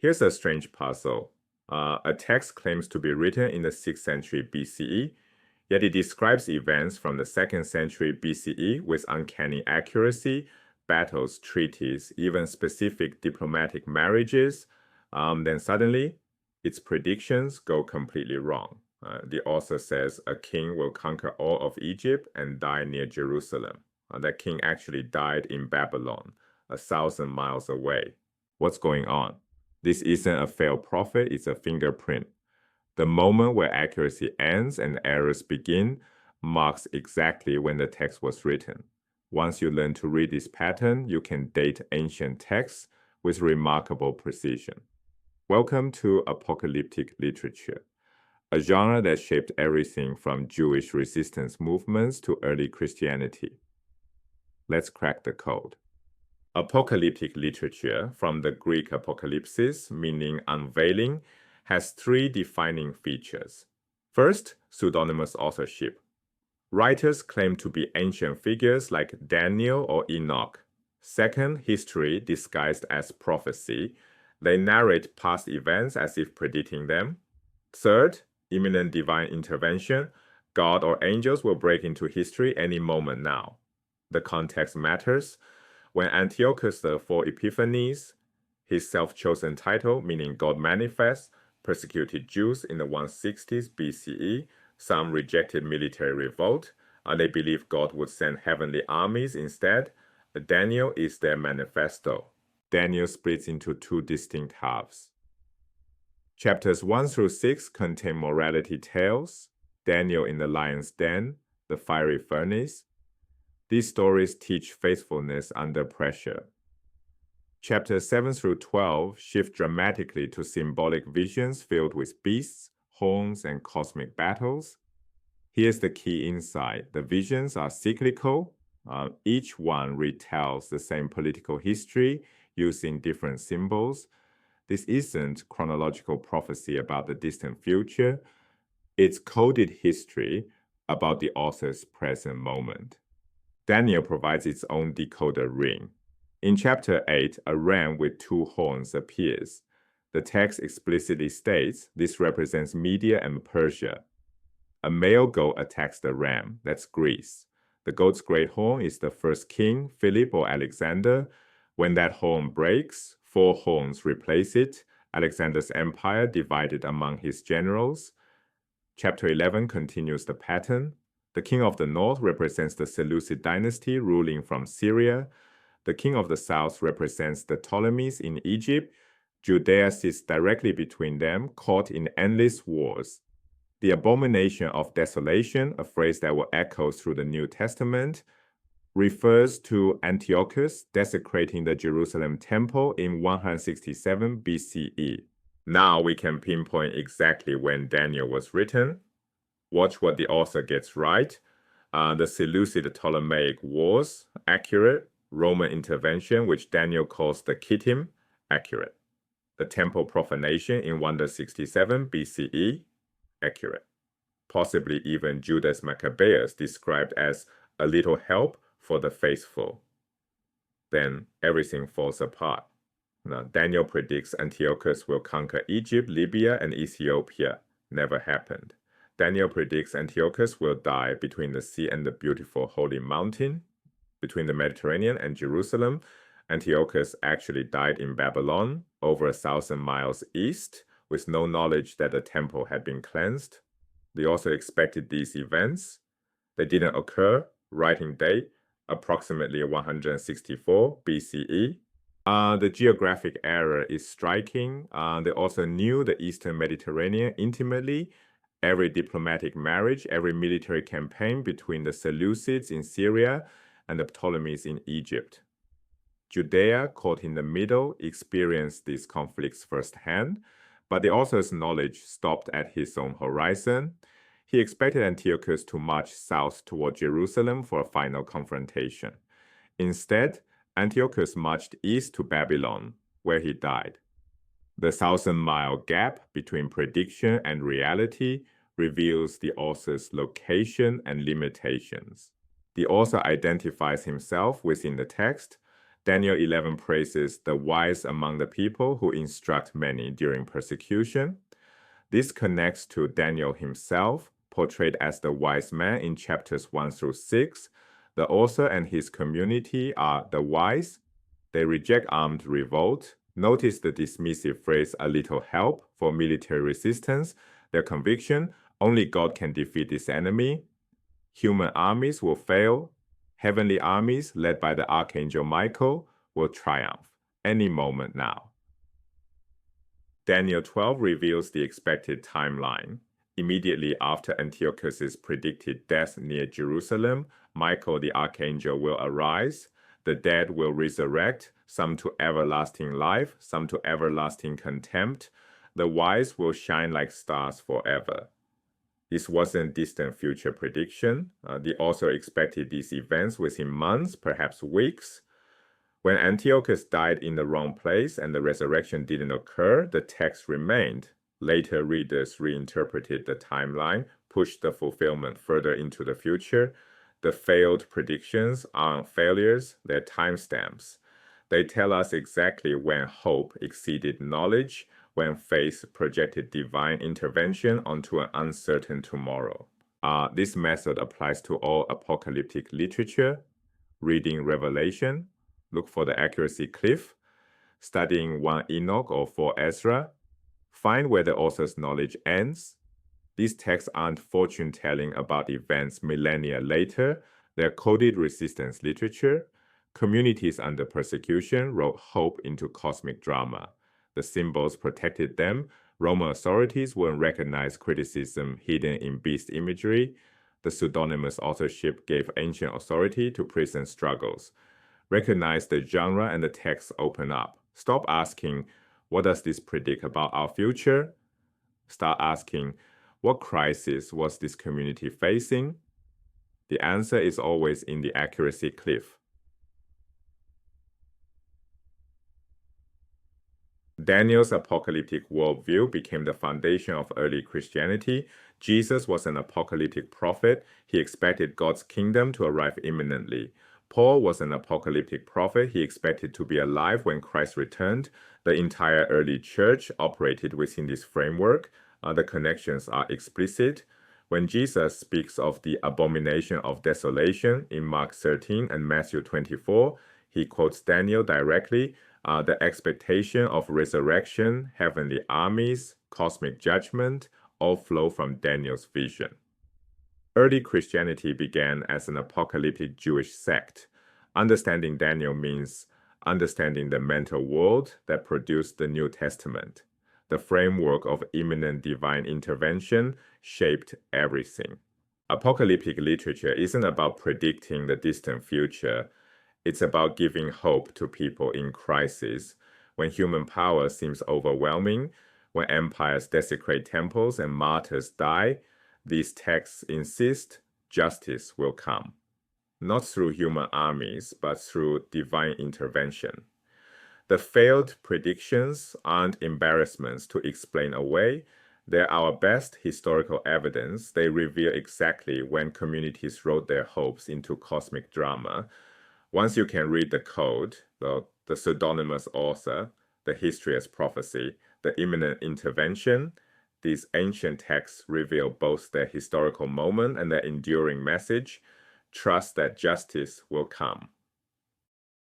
Here's a strange puzzle. A text claims to be written in the 6th century BCE, yet it describes events from the 2nd century BCE with uncanny accuracy, battles, treaties, even specific diplomatic marriages. Then suddenly, its predictions go completely wrong. The author says a king will conquer all of Egypt and die near Jerusalem. That king actually died in Babylon, 1,000 miles away. What's going on? This isn't a failed prophet, it's a fingerprint. The moment where accuracy ends and errors begin marks exactly when the text was written. Once you learn to read this pattern, you can date ancient texts with remarkable precision. Welcome to apocalyptic literature, a genre that shaped everything from Jewish resistance movements to early Christianity. Let's crack the code. Apocalyptic literature, from the Greek apocalypsis, meaning unveiling, has three defining features. First, pseudonymous authorship. Writers claim to be ancient figures like Daniel or Enoch. Second, history disguised as prophecy. They narrate past events as if predicting them. Third, imminent divine intervention. God or angels will break into history any moment now. The context matters. When Antiochus IV Epiphanes, his self-chosen title, meaning God manifests, persecuted Jews in the 160s BCE, some rejected military revolt, and they believed God would send heavenly armies instead. Daniel is their manifesto. Daniel splits into two distinct halves. Chapters 1 through 6 contain morality tales, Daniel in the lion's den, the fiery furnace. These stories teach faithfulness under pressure. Chapters 7 through 12 shift dramatically to symbolic visions filled with beasts, horns, and cosmic battles. Here's the key insight. The visions are cyclical. Each one retells the same political history using different symbols. This isn't chronological prophecy about the distant future. It's coded history about the author's present moment. Daniel provides its own decoder ring. In chapter 8, a ram with two horns appears. The text explicitly states this represents Media and Persia. A male goat attacks the ram, that's Greece. The goat's great horn is the first king, Philip or Alexander. When that horn breaks, 4 horns replace it. Alexander's empire divided among his generals. Chapter 11 continues the pattern. The king of the north represents the Seleucid dynasty ruling from Syria. The king of the south represents the Ptolemies in Egypt. Judea sits directly between them, caught in endless wars. The abomination of desolation, a phrase that will echo through the New Testament, refers to Antiochus desecrating the Jerusalem temple in 167 BCE. Now we can pinpoint exactly when Daniel was written. Watch what the author gets right. The Seleucid Ptolemaic Wars, accurate. Roman intervention, which Daniel calls the Kittim, accurate. The temple profanation in 167 BCE, accurate. Possibly even Judas Maccabeus described as a little help for the faithful. Then everything falls apart. Now, Daniel predicts Antiochus will conquer Egypt, Libya, and Ethiopia. Never happened. Daniel predicts Antiochus will die between the sea and the beautiful holy mountain. Between the Mediterranean and Jerusalem, Antiochus actually died in Babylon, over 1,000 miles east, with no knowledge that the temple had been cleansed. The author expected these events. They didn't occur. Writing date, approximately 164 BCE. The geographic error is striking. The author knew the Eastern Mediterranean intimately. Every diplomatic marriage, every military campaign between the Seleucids in Syria and the Ptolemies in Egypt. Judea, caught in the middle, experienced these conflicts firsthand, but the author's knowledge stopped at his own horizon. He expected Antiochus to march south toward Jerusalem for a final confrontation. Instead, Antiochus marched east to Babylon, where he died. The 1,000-mile gap between prediction and reality reveals the author's location and limitations. The author identifies himself within the text. Daniel 11 praises the wise among the people who instruct many during persecution. This connects to Daniel himself, portrayed as the wise man in chapters 1 through 6. The author and his community are the wise. They reject armed revolt. Notice the dismissive phrase, a little help, for military resistance. Their conviction, only God can defeat this enemy. Human armies will fail. Heavenly armies, led by the Archangel Michael, will triumph any moment now. Daniel 12 reveals the expected timeline. Immediately after Antiochus's predicted death near Jerusalem, Michael the archangel will arise. The dead will resurrect, some to everlasting life, some to everlasting contempt. The wise will shine like stars forever. This wasn't a distant future prediction. The author expected these events within months, perhaps weeks. When Antiochus died in the wrong place and the resurrection didn't occur, the text remained. Later readers reinterpreted the timeline, pushed the fulfillment further into the future. The failed predictions aren't failures, they're timestamps. They tell us exactly when hope exceeded knowledge, when faith projected divine intervention onto an uncertain tomorrow. This method applies to all apocalyptic literature. Reading Revelation, look for the accuracy cliff. Studying 1 Enoch or 4 Ezra, find where the author's knowledge ends. These texts aren't fortune-telling about events millennia later. They're coded resistance literature. Communities under persecution wrote hope into cosmic drama. The symbols protected them. Roman authorities wouldn't recognize criticism hidden in beast imagery. The pseudonymous authorship gave ancient authority to prison struggles. Recognize the genre and the text open up. Stop asking, what does this predict about our future? Start asking, what crisis was this community facing? The answer is always in the accuracy cliff. Daniel's apocalyptic worldview became the foundation of early Christianity. Jesus was an apocalyptic prophet. He expected God's kingdom to arrive imminently. Paul was an apocalyptic prophet. He expected to be alive when Christ returned. The entire early church operated within this framework. The connections are explicit. When Jesus speaks of the abomination of desolation in Mark 13 and Matthew 24, he quotes Daniel directly. The expectation of resurrection, heavenly armies, cosmic judgment, all flow from Daniel's vision. Early Christianity began as an apocalyptic Jewish sect. Understanding Daniel means understanding the mental world that produced the New Testament. The framework of imminent divine intervention shaped everything. Apocalyptic literature isn't about predicting the distant future. It's about giving hope to people in crisis. When human power seems overwhelming, when empires desecrate temples and martyrs die, these texts insist justice will come. Not through human armies, but through divine intervention. The failed predictions aren't embarrassments to explain away. They're our best historical evidence. They reveal exactly when communities wrote their hopes into cosmic drama. Once you can read the code, the pseudonymous author, the history as prophecy, the imminent intervention, these ancient texts reveal both their historical moment and their enduring message. Trust that justice will come.